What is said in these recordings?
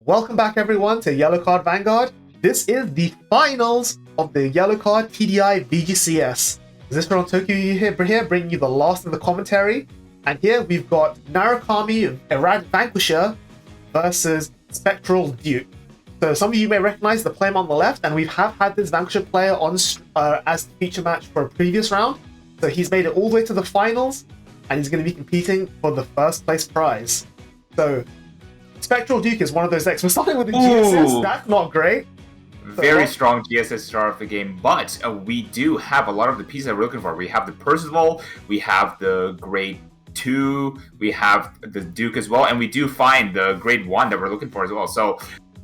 Welcome back everyone to Yellow Card Vanguard. This is the finals of the Yellow Card TDI VGCS. Zystral here bringing you the last of the commentary. And here we've got Narukami Errant Vanquisher versus Spectral Duke. So some of you may recognize the player on the left, and we have had this Vanquisher player on as feature match for a previous round. So he's made it all the way to the finals, and he's going to be competing for the first place prize. So Spectral Duke is one of those decks. We're starting with the GSS. That's not great. Very strong GSS start of the game, but we do have a lot of the pieces that we're looking for. We have the Percival, we have the Grade 2, we have the Duke as well, and we do find the Grade 1 that we're looking for as well. So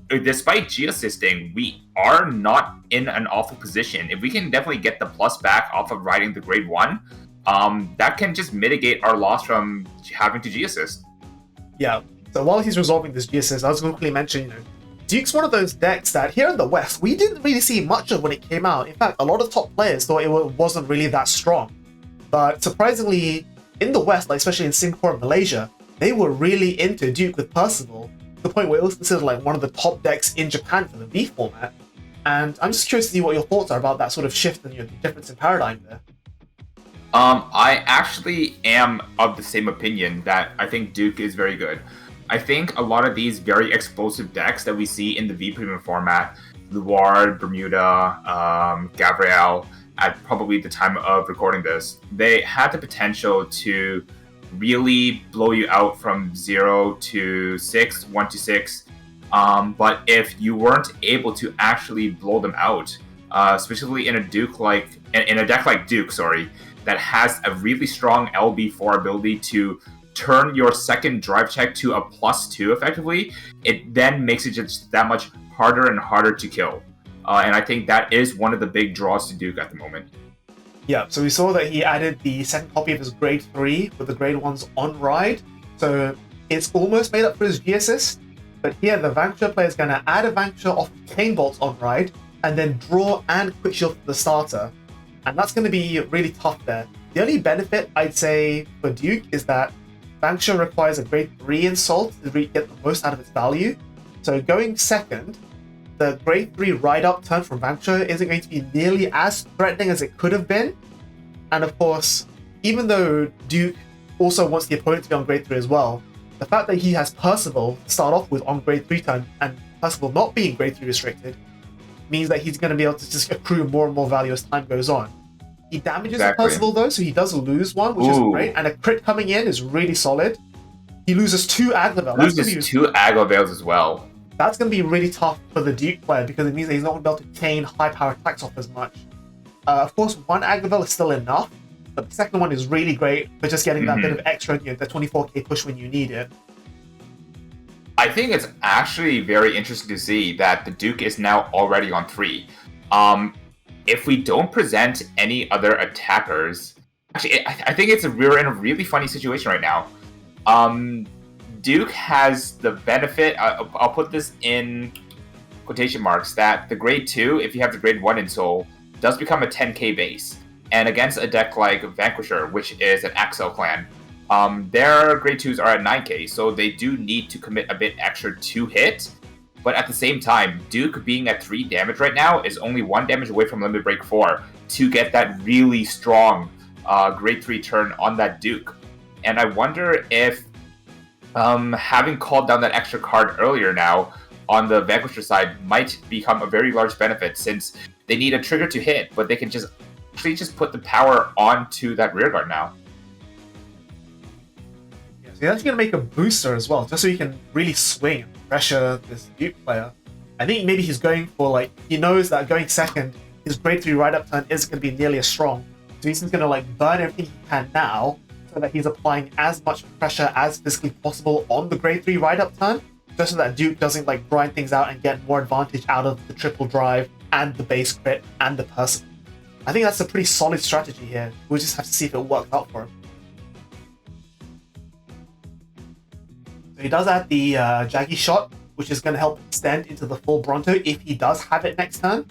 despite G-assisting, we are not in an awful position. If we can definitely get the plus back off of riding the Grade 1, that can just mitigate our loss from having to G-assist. Yeah, so while he's resolving this G-assist, I was going to quickly mention, Duke's one of those decks that here in the West, we didn't really see much of when it came out. In fact, a lot of top players thought it wasn't really that strong. But surprisingly, in the West, like especially in Singapore and Malaysia, they were really into Duke with Percival, to the point where it was considered like one of the top decks in Japan for the V format. And I'm just curious to see what your thoughts are about that sort of shift and the difference in paradigm there. I actually am of the same opinion that I think Duke is very good. I think a lot of these very explosive decks that we see in the V Premium format, Luard, Bermuda, Gabrielle, at probably the time of recording this, they had the potential to really blow you out from 0 to 6, 1 to 6. But if you weren't able to actually blow them out, specifically in a deck like Duke, that has a really strong LB4 ability to turn your second drive check to a +2 effectively, it then makes it just that much harder and harder to kill. And I think that is one of the big draws to Duke at the moment. Yeah, so we saw that he added the second copy of his Grade 3 with the Grade 1s on ride. So it's almost made up for his G-assist. But here the Vanquisher player is going to add a Vanquisher off Cane Bolts on ride and then draw and quick shield for the starter. And that's going to be really tough there. The only benefit I'd say for Duke is that Vanquisher requires a Grade 3 insult to really get the most out of its value. So going second, the Grade 3 ride-up turn from Vanquisher isn't going to be nearly as threatening as it could have been. And of course, even though Duke also wants the opponent to be on Grade 3 as well, the fact that he has Percival to start off with on Grade 3 turn, and Percival not being Grade 3 restricted, means that he's going to be able to just accrue more and more value as time goes on. He damages the Percival though, so he does lose one, which is great, and a crit coming in is really solid. He loses 2 Aglavels. Loses 2 Aglavels as well. That's going to be really tough for the Duke player because it means that he's not going to be able to chain high power attacks off as much. Of course, 1 Aglavel is still enough, but the second one is really great for just getting that bit of extra, the 24k push when you need it. I think it's actually very interesting to see that the Duke is now already on 3. If we don't present any other attackers, actually, I think we're in a really funny situation right now. Duke has the benefit, I'll put this in quotation marks, that the Grade 2, if you have the Grade 1 in Soul, does become a 10k base. And against a deck like Vanquisher, which is an Axel clan, their Grade 2s are at 9k, so they do need to commit a bit extra to hit. But at the same time, Duke being at 3 damage right now is only 1 damage away from Limit Break 4 to get that really strong Grade 3 turn on that Duke. And I wonder if having called down that extra card earlier now on the Vanquisher side might become a very large benefit, since they need a trigger to hit, but they can just put the power onto that rearguard now. Yeah, so he's actually going to make a booster as well, just so he can really swing and pressure this Duke player. I think maybe he's going for, he knows that going second, his Grade 3 ride-up turn isn't going to be nearly as strong. So he's going to burn everything he can now, so that he's applying as much pressure as physically possible on the Grade 3 ride-up turn, just so that Duke doesn't grind things out and get more advantage out of the triple drive and the base crit and the Percival. I think that's a pretty solid strategy here. We'll just have to see if it works out for him. So he does add the Jaggy Shot, which is going to help extend into the full Bronto if he does have it next turn.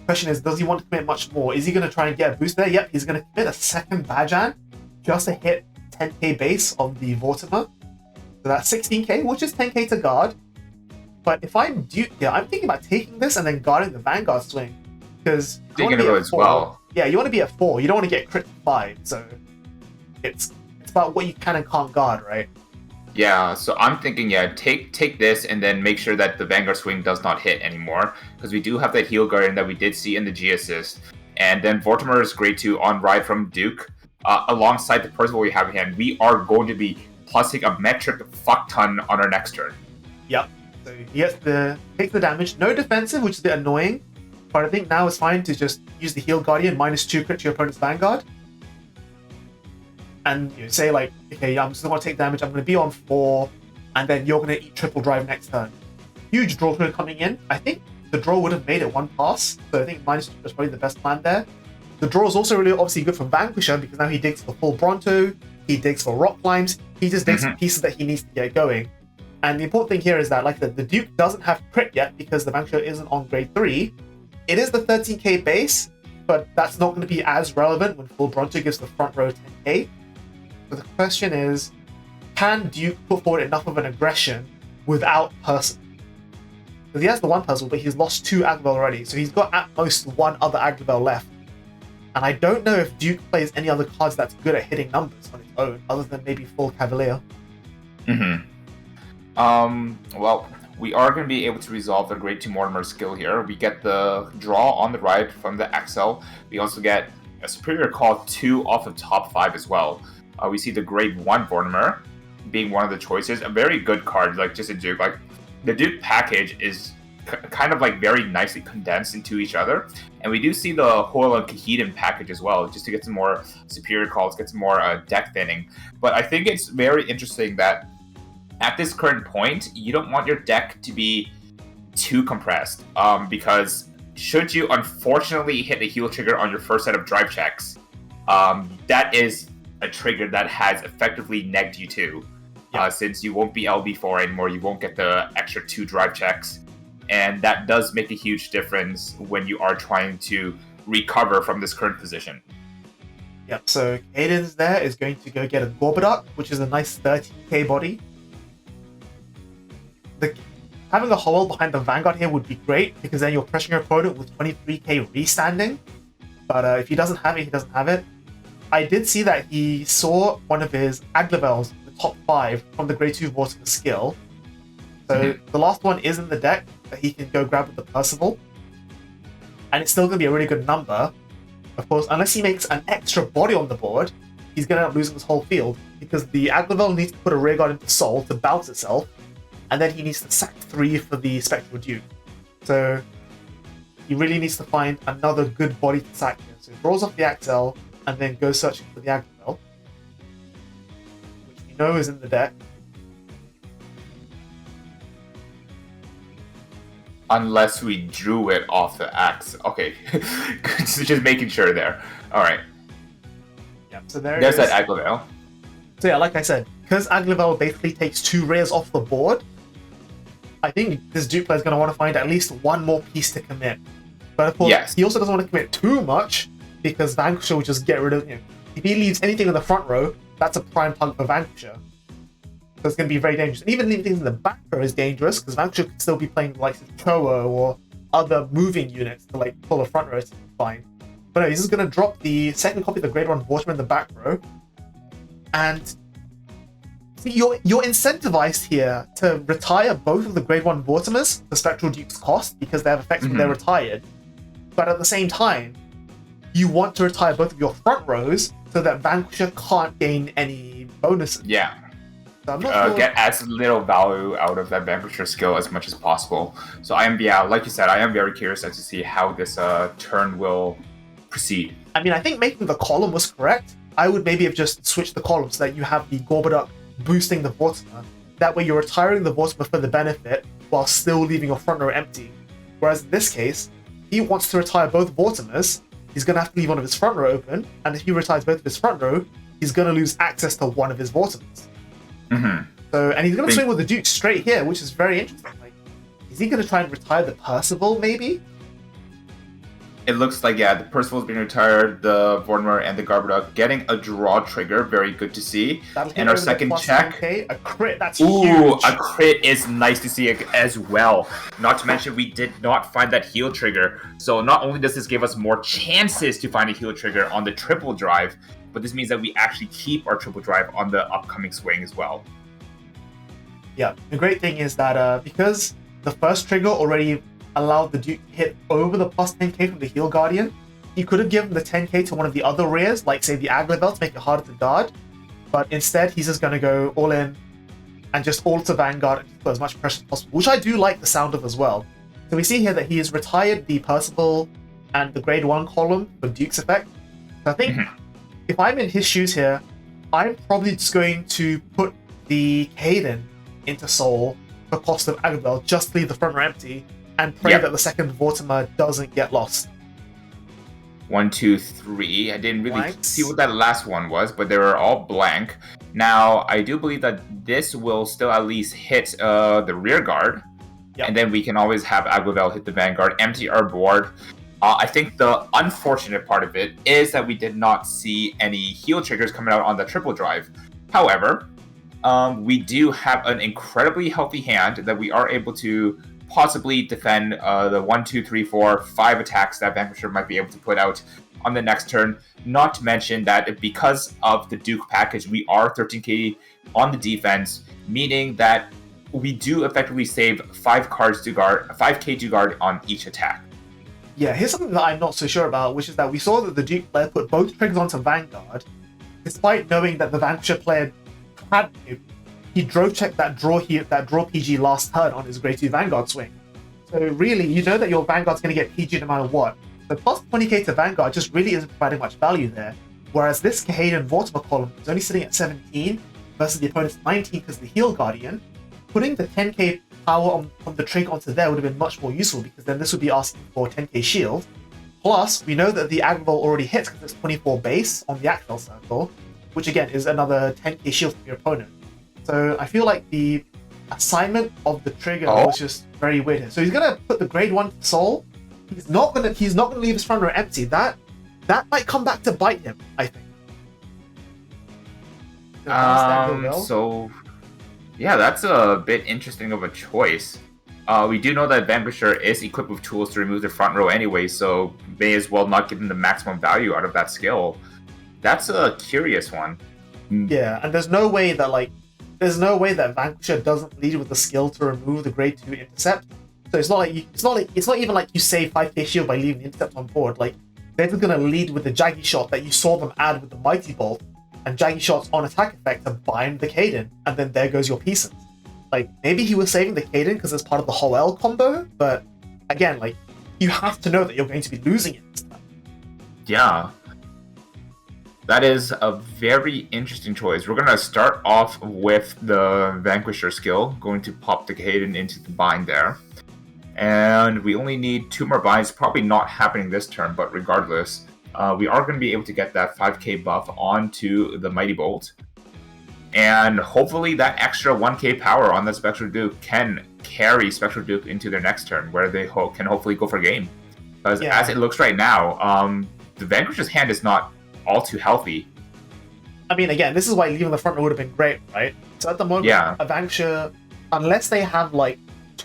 Question is, does he want to commit much more? Is he going to try and get a boost there? Yep, he's going to commit a second Bajan just to hit 10k base of the Vortimer. So that's 16k, which is 10k to guard. But if I'm Duke here, I'm thinking about taking this and then guarding the Vanguard swing. Because you want Thinking to be about at as 4. well. Yeah, you want to be at 4. You don't want to get crit 5. So it's about what you can and can't guard, right? Yeah, so I'm thinking, yeah, take this and then make sure that the Vanguard swing does not hit anymore, because we do have that heal guardian that we did see in the G assist, and then Vortimer is great too on ride from Duke, alongside the Percival we have in hand. We are going to be plussing a metric fuck ton on our next turn. Yep. So he takes the damage, no defensive, which is a bit annoying, but I think now it's fine to just use the heal guardian -2 crit to your opponent's Vanguard. And you say like, okay, I'm still gonna take damage, I'm gonna be on 4, and then you're gonna eat triple drive next turn. Huge draw card coming in. I think the draw would have made it 1 pass, so I think -2 is probably the best plan there. The draw is also really obviously good for Vanquisher because now he digs for full Bronto, he digs for rock climbs, he just digs for pieces that he needs to get going. And the important thing here is that, like the Duke doesn't have crit yet because the Vanquisher isn't on grade 3. It is the 13k base, but that's not going to be as relevant when full Bronto gives the front row 10k. So the question is, can Duke put forward enough of an aggression without Percival? Because he has the 1 Percival, but he's lost 2 Aglevel already, so he's got at most 1 other Aglevel left. And I don't know if Duke plays any other cards that's good at hitting numbers on its own, other than maybe full Cavalier. Well, we are going to be able to resolve the Grade 2 Mortimer skill here. We get the draw on the right from the Axel. We also get a Superior Call 2 off of top 5 as well. We see the Grade 1 Mortimer being one of the choices. A very good card, like just a Duke. Like, the Duke package is kind of like very nicely condensed into each other. And we do see the Hoyle and Kahedon package as well, just to get some more Superior Calls, get some more deck thinning. But I think it's very interesting that at this current point, you don't want your deck to be too compressed, because should you unfortunately hit a heal trigger on your first set of drive checks, that is a trigger that has effectively negged you too, since you won't be LB4 anymore, you won't get the extra 2 drive checks, and that does make a huge difference when you are trying to recover from this current position. Yep, so Caden's there is going to go get a Gorbaduck, which is a nice 13k body. Having a Howell behind the Vanguard here would be great, because then you're pressuring your opponent with 23k restanding. But if he doesn't have it, he doesn't have it. I did see that he saw one of his Aglevels in the top 5 from the grade 2 Vortimer skill. So the last one is in the deck that he can go grab with the Percival. And it's still going to be a really good number. Of course, unless he makes an extra body on the board, he's going to end up losing this whole field, because the Aglevel needs to put a rearguard into Soul to bounce itself, and then he needs to sack 3 for the Spectral Duke. So he really needs to find another good body to sack here. So he draws off the Axel and then goes searching for the Aglevel, which we know is in the deck. Unless we drew it off the axe. Okay, just making sure there. All right. Yeah. So there's that Aglevel. So yeah, like I said, because Aglevel basically takes 2 rares off the board, I think this Duke player is going to want to find at least 1 more piece to commit. But of course, he also doesn't want to commit too much, because Vanquisher will just get rid of him. If he leaves anything in the front row, that's a prime target for Vanquisher. So it's going to be very dangerous. And even leaving things in the back row is dangerous, because Vanquisher could still be playing like Chowo or other moving units to like pull a front row. It's fine. But no, he's just going to drop the second copy of the grade 1 Vortimer in the back row. And see, you're incentivized here to retire both of the grade 1 Vortimers, the Spectral Duke's cost, because they have effects when they're retired. But at the same time, you want to retire both of your front rows so that Vanquisher can't gain any bonuses. Yeah. So I'm not sure. Get as little value out of that Vanquisher skill as much as possible. So I am, like you said, I am very curious as to see how this turn will proceed. I mean, I think making the column was correct. I would maybe have just switched the column so that you have the Gorbaduck boosting the Vortimer. That way you're retiring the Vortimer for the benefit while still leaving your front row empty. Whereas in this case, he wants to retire both Vortimers, he's going to have to leave one of his front row open, and if he retires both of his front row, he's going to lose access to one of his Vortimers. So, and he's going to swing with the Duke straight here, which is very interesting. Like, is he going to try and retire the Percival, maybe? It looks like, yeah, the Percival's being retired, the Vortimer and the Garbodor getting a draw trigger. Very good to see. That'll hit And our over the second plus check. 10K. A crit, that's Ooh, huge. a crit is nice to see as well. Not to mention, we did not find that heal trigger. So not only does this give us more chances to find a heal trigger on the triple drive, but this means that we actually keep our triple drive on the upcoming swing as well. Yeah, the great thing is that because the first trigger already allowed the Duke to hit over the plus 10k from the Heal Guardian, he could have given the 10k to one of the other rares, like say the Aglevel, to make it harder to guard, but instead he's just going to go all in and just alter Vanguard and put as much pressure as possible, which I do like the sound of as well. So we see here that he has retired the Percival and the grade 1 column for Duke's effect. So I think if I'm in his shoes here, I'm probably just going to put the Caden into Soul for cost of Aglevel, just leave the front row empty, and pray that the second Vortimer doesn't get lost. 1, 2, 3. I didn't really Blanks. see what that last one was, but they were all blank. Now, I do believe that this will still at least hit the rear guard, and then we can always have Aglevel hit the Vanguard, empty our board. I think the unfortunate part of it is that we did not see any heal triggers coming out on the triple drive. However, we do have an incredibly healthy hand that we are able to possibly defend the 1, 2, 3, 4, 5 attacks that Vanquisher might be able to put out on the next turn. Not to mention that because of the Duke package, we are 13k on the defense, meaning that we do effectively save 5 cards to guard, 5k to guard on each attack. Yeah, here's something that I'm not so sure about, which is that we saw that the Duke player put both triggers onto Vanguard, despite knowing that the Vanquisher player had to. He drove checked that draw PG last turn on his grade 2 Vanguard swing. So really, you know that your Vanguard's going to get PG no matter what. So plus 20k to Vanguard just really isn't providing much value there. Whereas this Caden Vortimer column is only sitting at 17 versus the opponent's 19 because of the Heal Guardian. Putting the 10k power on the trigger onto there would have been much more useful, because then this would be asking for 10k shield. Plus, we know that the Aglevel already hits because it's 24 base on the Actual Circle, which again is another 10k shield from your opponent. So I feel like the assignment of the trigger was just very weird here. So he's gonna put the grade 1 Soul. He's not gonna leave his front row empty. That might come back to bite him, I think. So yeah, that's a bit interesting of a choice. We do know that Vanquisher is equipped with tools to remove the front row anyway, so may as well not give him the maximum value out of that skill. That's a curious one. Yeah, and there's no way that Vanquisher doesn't lead with the skill to remove the grade 2 intercept. So it's not even like you save 5k shield by leaving the intercept on board. Like, they're just gonna lead with the Jaggy Shot that you saw them add with the Mighty Bolt, and Jaggy Shot's on attack effect to bind the Caden, and then there goes your pieces. Like, maybe he was saving the Caden because it's part of the Hoel combo, but again, like, you have to know that you're going to be losing it this time. Yeah. That is a very interesting choice. We're going to start off with the Vanquisher skill, going to pop the Caden into the bind there. And we only need 2 more binds, probably not happening this turn, but regardless, we are going to be able to get that 5k buff onto the Mighty Bolt. And hopefully that extra 1k power on the Spectral Duke can carry Spectral Duke into their next turn, where they can hopefully go for game. Because as it looks right now, the Vanquisher's hand is not all too healthy. I mean, again, this is why leaving the front row would have been great, right? So at the moment, a Vanquisher, unless they have like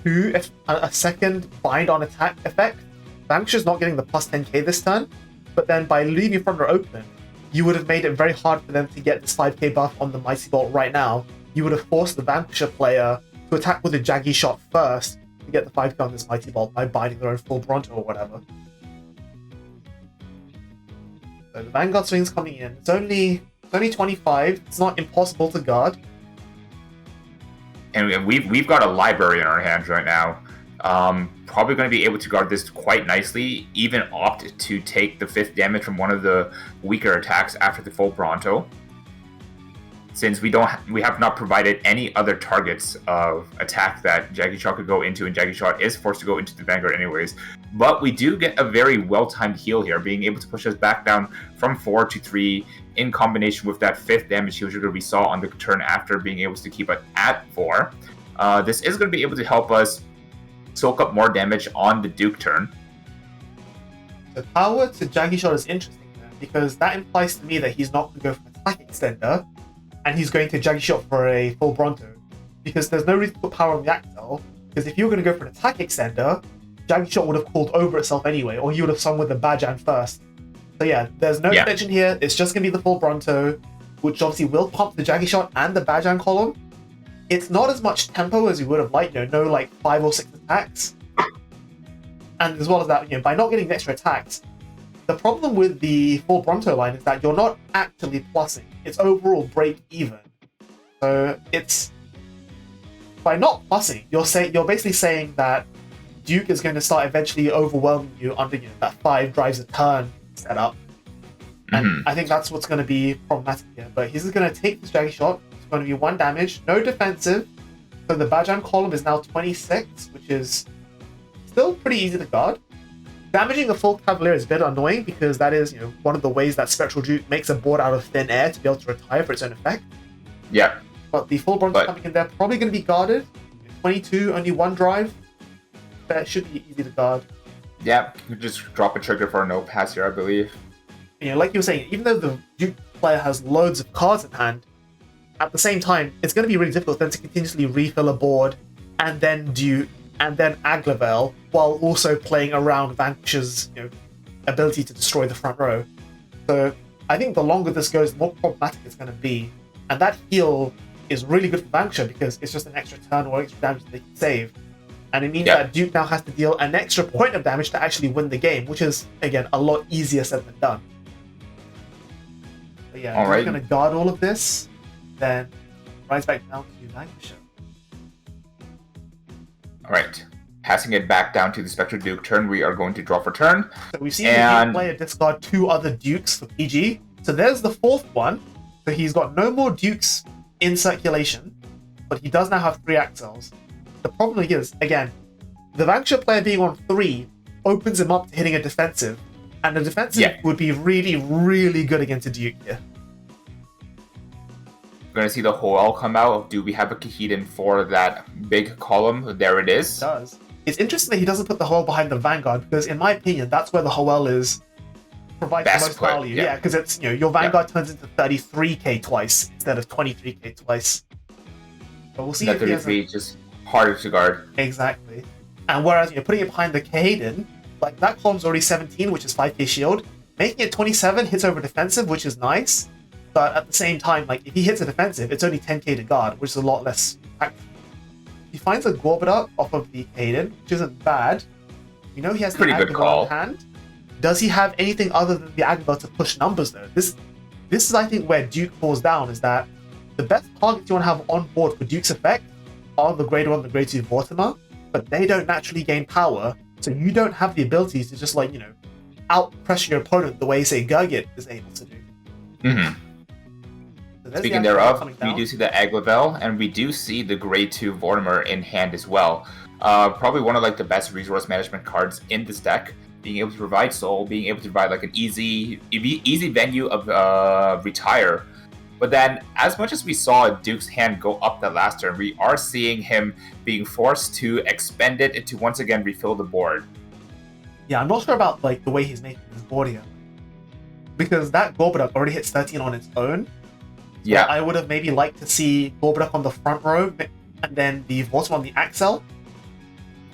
a second bind on attack effect, Vanquisher's not getting the plus 10k this turn. But then by leaving your front row open, you would have made it very hard for them to get this 5k buff on the Mighty Bolt right now. You would have forced the Vanquisher player to attack with a Jaggy Shot first to get the 5k on this Mighty Bolt by binding their own full Bronto or whatever. So the Vanguard swing's coming in. It's only 25. It's not impossible to guard. And we've got a library in our hands right now. Probably going to be able to guard this quite nicely. Even opt to take the 5th damage from one of the weaker attacks after the full Bronto. Since we have not provided any other targets of attack that Jaggy Shot could go into, and Jaggy Shot is forced to go into the Vanguard anyways. But we do get a very well-timed heal here, being able to push us back down from 4 to 3 in combination with that 5th damage heal trigger we saw on the turn after, being able to keep it at 4. This is going to be able to help us soak up more damage on the Duke turn. The power to Jaggy Shot is interesting there, because that implies to me that he's not going to go for an attack extender, and he's going to Jaggy Shot for a full Bronto. Because there's no reason to put power on the Axel, because if you were going to go for an attack extender, Jaggy Shot would have called over itself anyway, or you would have sung with the Bajan first. So yeah, there's no extension here, it's just going to be the full Bronto, which obviously will pump the Jaggy Shot and the Bajan column. It's not as much tempo as you would have liked, no like 5 or 6 attacks. And as well as that, by not getting the extra attacks, the problem with the full Bronto line is that you're not actually plussing. It's overall break even. So it's by not plussing, you're basically saying that Duke is going to start eventually overwhelming you under that 5 drives a turn setup. And I think that's what's going to be problematic here. But he's going to take this Jaggy Shot. It's going to be 1 damage, no defensive. So the Bajan column is now 26, which is still pretty easy to guard. Damaging a full Cavalier is a bit annoying because that is, one of the ways that Spectral Duke makes a board out of thin air to be able to retire for its own effect. Yeah. But the full Bronto coming in there, probably going to be guarded. 22, only 1 drive. That should be easy to guard. Yeah, you just drop a trigger for a no pass here, I believe. Like you were saying, even though the Duke player has loads of cards in hand, at the same time, it's going to be really difficult for them to continuously refill a board and then Duke and then Aglavel while also playing around Vanquish's ability to destroy the front row. So I think the longer this goes, the more problematic it's going to be. And that heal is really good for Vanquisher because it's just an extra turn or extra damage that they can save. And it means that Duke now has to deal an extra point of damage to actually win the game, which is, again, a lot easier said than done. But yeah, if you're going to guard all of this, then rise back down to Vanquisher. Alright. Passing it back down to the Spectral Duke turn, we are going to draw for turn. So we've seen the Duke player discard 2 other Dukes for PG. So there's the 4th one. So he's got no more Dukes in circulation, but he does now have 3 Axels. The problem is, again, the Vanquisher player being on 3 opens him up to hitting a defensive, and the defensive would be really, really good against a Duke here. We're going to see the Hoel come out. Do we have a Kahedon for that big column? There it is. It does. It's interesting that he doesn't put the Hoel behind the Vanguard, because in my opinion, that's where the Hoel provides the most value. Yeah, because it's, your Vanguard turns into 33k twice instead of 23k twice. But we'll see that if he has just harder to guard. Exactly. And whereas putting it behind the Kahedon, like that column's already 17, which is 5k shield. Making it 27 hits over defensive, which is nice. But at the same time, like if he hits a defensive, it's only 10k to guard, which is a lot less impactful. He finds a Gorbuda off of the Kahedon, which isn't bad. He has pretty the good call in hand. Does he have anything other than the Agba to push numbers though? This is I think where Duke falls down, is that the best targets you want to have on board for Duke's effect are the grade 1 and the grade 2 Vortimer, but they don't naturally gain power, so you don't have the ability to just out pressure your opponent the way say Gurgit is able to do. So speaking thereof, we do see the Aglavel, and we do see the grade 2 Vortimer in hand as well. Probably one of the best resource management cards in this deck. Being able to provide soul, being able to provide an easy venue of retire. But then, as much as we saw Duke's hand go up the last turn, we are seeing him being forced to expend it to once again refill the board. Yeah, I'm not sure about the way he's making his board here, because that Gorbuda already hits 13 on its own. So yeah, I would have maybe liked to see Gorbuda on the front row, and then the Vortimer on the Axel.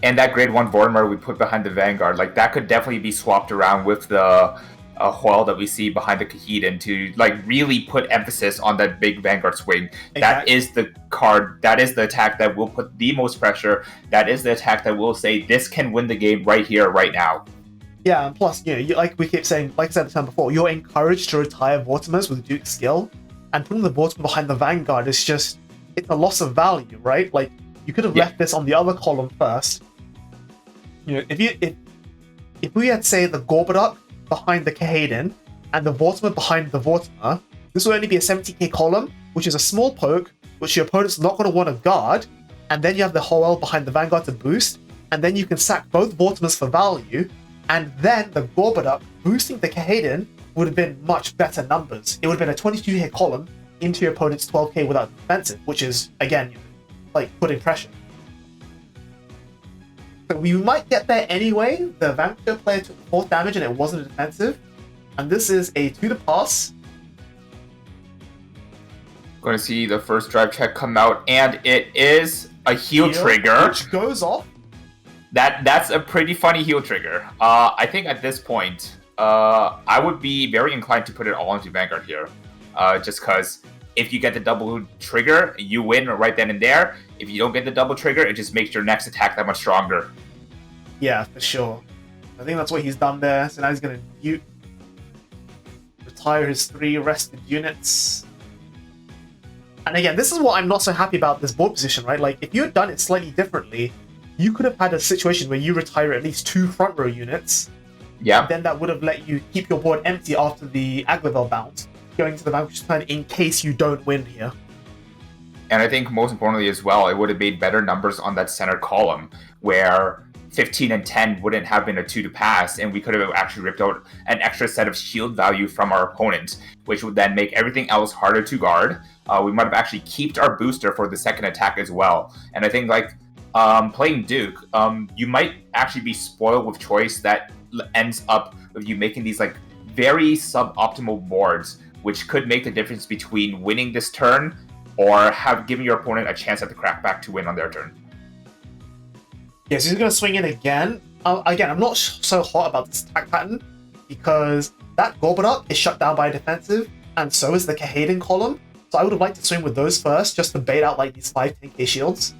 And that grade 1 Vortimer we put behind the Vanguard, that could definitely be swapped around with the Hoel that we see behind the Kahedon to really put emphasis on that big Vanguard swing. Exactly. That is the card, that is the attack that will put the most pressure. That is the attack that will say this can win the game right here, right now. Yeah, and plus, like we keep saying, like I said the time before, you're encouraged to retire Vortimers with Duke's skill, and putting the Vortimer behind the Vanguard is just, it's a loss of value, right? You could have left this on the other column first. If we had, say, the Gorbuda behind the Kahedon and the Vortimer behind the Vortimer, this will only be a 70k column, which is a small poke, which your opponent's not going to want to guard, and then you have the Hoel behind the Vanguard to boost, and then you can sack both Vortimers for value, and then the Gorbuda boosting the Kahedon would have been much better numbers. It would have been a 22k column into your opponent's 12k without defensive, which is, again, putting pressure. So we might get there anyway. The Vanquisher player took 4th damage and it wasn't a defensive. And this is a 2 to pass. Going to see the first drive check come out, and it is a heal trigger. Which goes off. That's a pretty funny heal trigger. I think at this point, I would be very inclined to put it all into Vanguard here. Just because if you get the double trigger, you win right then and there. If you don't get the double trigger, it just makes your next attack that much stronger. Yeah, for sure. I think that's what he's done there. So now he's going to retire his 3 rested units. And again, this is what I'm not so happy about this board position, right? Like, if you had done it slightly differently, you could have had a situation where you retire at least 2 front row units. Yeah. Then that would have let you keep your board empty after the Aglevel bounce, going to the Vanquisher's turn in case you don't win here. And I think most importantly as well, it would have made better numbers on that center column, where 15 and 10 wouldn't have been a 2 to pass, and we could have actually ripped out an extra set of shield value from our opponent, which would then make everything else harder to guard. We might have actually kept our booster for the second attack as well. And I think, like, playing Duke, you might actually be spoiled with choice that ends up with you making these, like, very suboptimal boards, which could make the difference between winning this turn or giving your opponent a chance at the crackback to win on their turn. Yes, he's going to swing in again. Again, I'm not so hot about this attack pattern because that Gorbatok is shut down by a defensive, and so is the Kahaden column. So I would have liked to swing with those first, just to bait out like these 5-10k shields.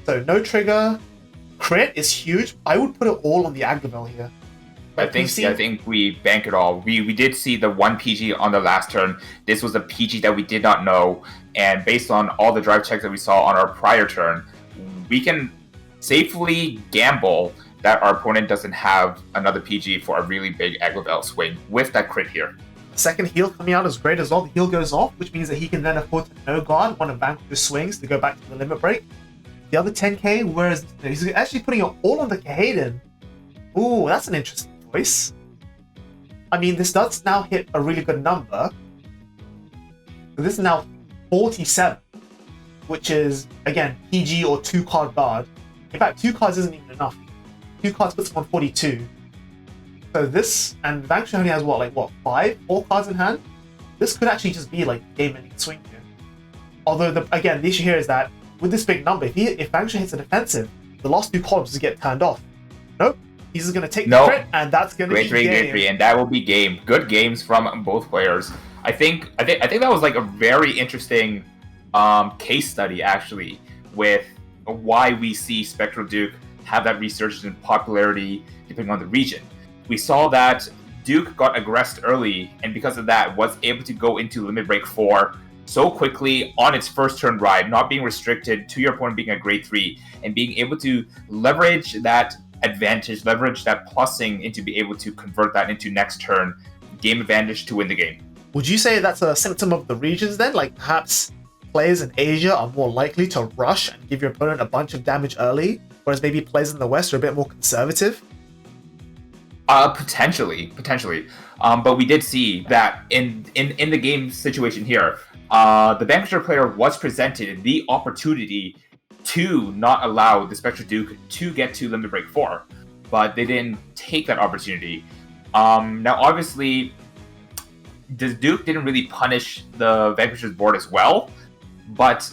So no trigger. Crit is huge. I would put it all on the Aglevel here. I think we bank it all. We did see the 1 PG on the last turn. This was a PG that we did not know, and based on all the drive checks that we saw on our prior turn, we can safely gamble that our opponent doesn't have another PG for a really big Aglevel swing with that crit here. Second heal coming out is great as well. The heal goes off, which means that he can then afford to no guard one of Vanquisher's swings to go back to the limit break. The other 10k, whereas he's actually putting it all on the Kahaden. Ooh, that's an interesting choice. I mean, this does now hit a really good number. So this is now 47, which is, again, PG or 2 card guard. In fact, 2 cards isn't even enough. 2 cards puts him on 42. So this, and Vanquisher only has what, 4 cards in hand? This could actually just be like game-ending swing here. Although, again, the issue here is that with this big number, if Vanquisher hits a defensive, the last 2 columns just get turned off. Nope. He's just going to take the crit, and that's going to be game. Grade 3, and that will be game. Good games from both players. I think that was like a very interesting case study, actually, with why we see Spectral Duke have that resurgence in popularity depending on the region. We saw that Duke got aggressed early, and because of that, was able to go into Limit Break 4 so quickly on its first turn ride, not being restricted to your opponent being a grade 3, and being able to leverage that advantage, leverage that plussing into be able to convert that into next turn game advantage to win the game. Would you say that's a symptom of the regions then? Like perhaps players in Asia are more likely to rush and give your opponent a bunch of damage early, whereas maybe players in the West are a bit more conservative? Potentially. But we did see that in the game situation here, the Vanquisher player was presented the opportunity to not allow the Spectral Duke to get to Limit Break 4, but they didn't take that opportunity. Now, obviously, the Duke didn't really punish the Vanquisher's board as well, but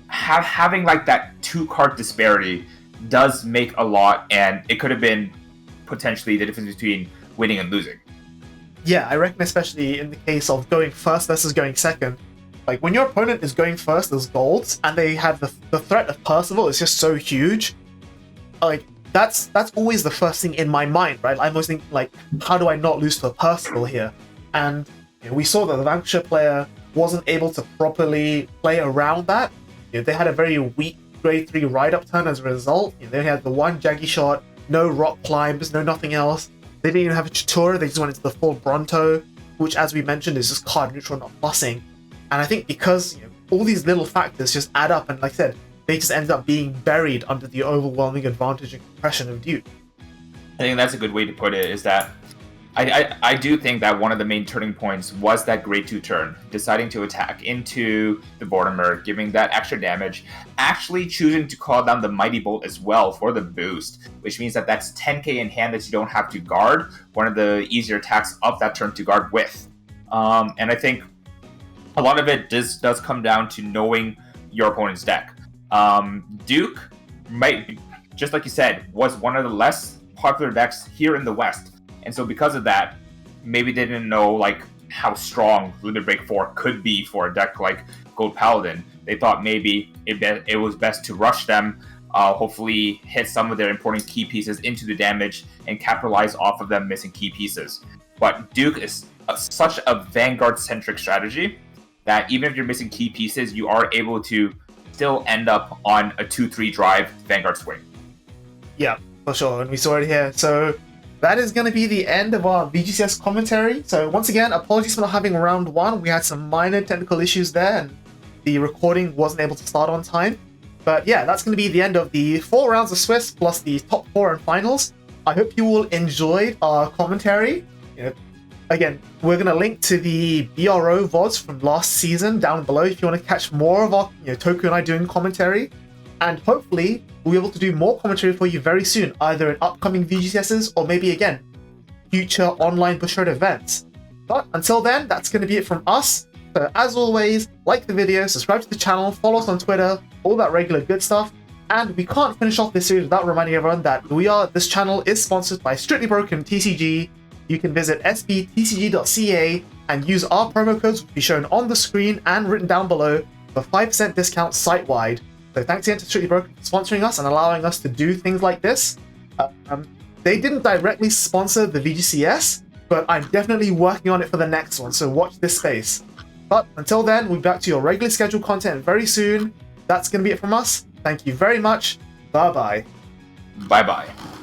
having like that 2-card disparity does make a lot, and it could have been potentially the difference between winning and losing. Yeah, I reckon especially in the case of going first versus going second, like when your opponent is going first as golds and they have the threat of Percival is just so huge, like that's always the first thing in my mind, right? I'm always thinking like, how do I not lose to a Percival here? And we saw that the Vanquisher player wasn't able to properly play around that. They had a very weak grade 3 ride-up turn as a result. They had the 1 Jaggy shot, no rock climbs, no nothing else. They didn't even have a Chitora, they just went into the full Bronto, which as we mentioned is just card neutral, not plussing. And I think because all these little factors just add up, and like I said, they just end up being buried under the overwhelming advantage and compression of Duke. I think that's a good way to put it, is that I do think that one of the main turning points was that grade 2 turn, deciding to attack into the Vortimer, giving that extra damage, actually choosing to call down the Mighty Bolt as well for the boost, which means that that's 10k in hand that you don't have to guard, one of the easier attacks of that turn to guard with. And I think a lot of it does come down to knowing your opponent's deck. Duke might, just like you said, was one of the less popular decks here in the West. And so because of that, maybe they didn't know like how strong Limit Break 4 could be for a deck like Gold Paladin. They thought maybe it was best to rush them, hopefully hit some of their important key pieces into the damage and capitalize off of them missing key pieces. But Duke is such a Vanguard-centric strategy that even if you're missing key pieces, you are able to still end up on a 2-3 drive Vanguard swing. Yeah, for sure. And we saw it here. So that is going to be the end of our VGCS commentary. So once again, apologies for not having round 1. We had some minor technical issues there and the recording wasn't able to start on time. But yeah, that's going to be the end of the 4 rounds of Swiss plus the top 4 and finals. I hope you all enjoyed our commentary. Again, we're going to link to the BRO VODs from last season down below if you want to catch more of our Toku and I doing commentary. And hopefully, we'll be able to do more commentary for you very soon, either in upcoming VGCSs or maybe, again, future online Bushiroad events. But until then, that's going to be it from us. So as always, like the video, subscribe to the channel, follow us on Twitter, all that regular good stuff. And we can't finish off this series without reminding everyone that this channel is sponsored by Strictly Broken TCG. You can visit SBTCGTOKU and use our promo codes, which will be shown on the screen and written down below, for 5% discount site-wide. So thanks again to Strictly Broken for sponsoring us and allowing us to do things like this. They didn't directly sponsor the VGCS, but I'm definitely working on it for the next one, so watch this space. But until then, we'll be back to your regularly scheduled content very soon. That's going to be it from us. Thank you very much. Bye-bye. Bye-bye.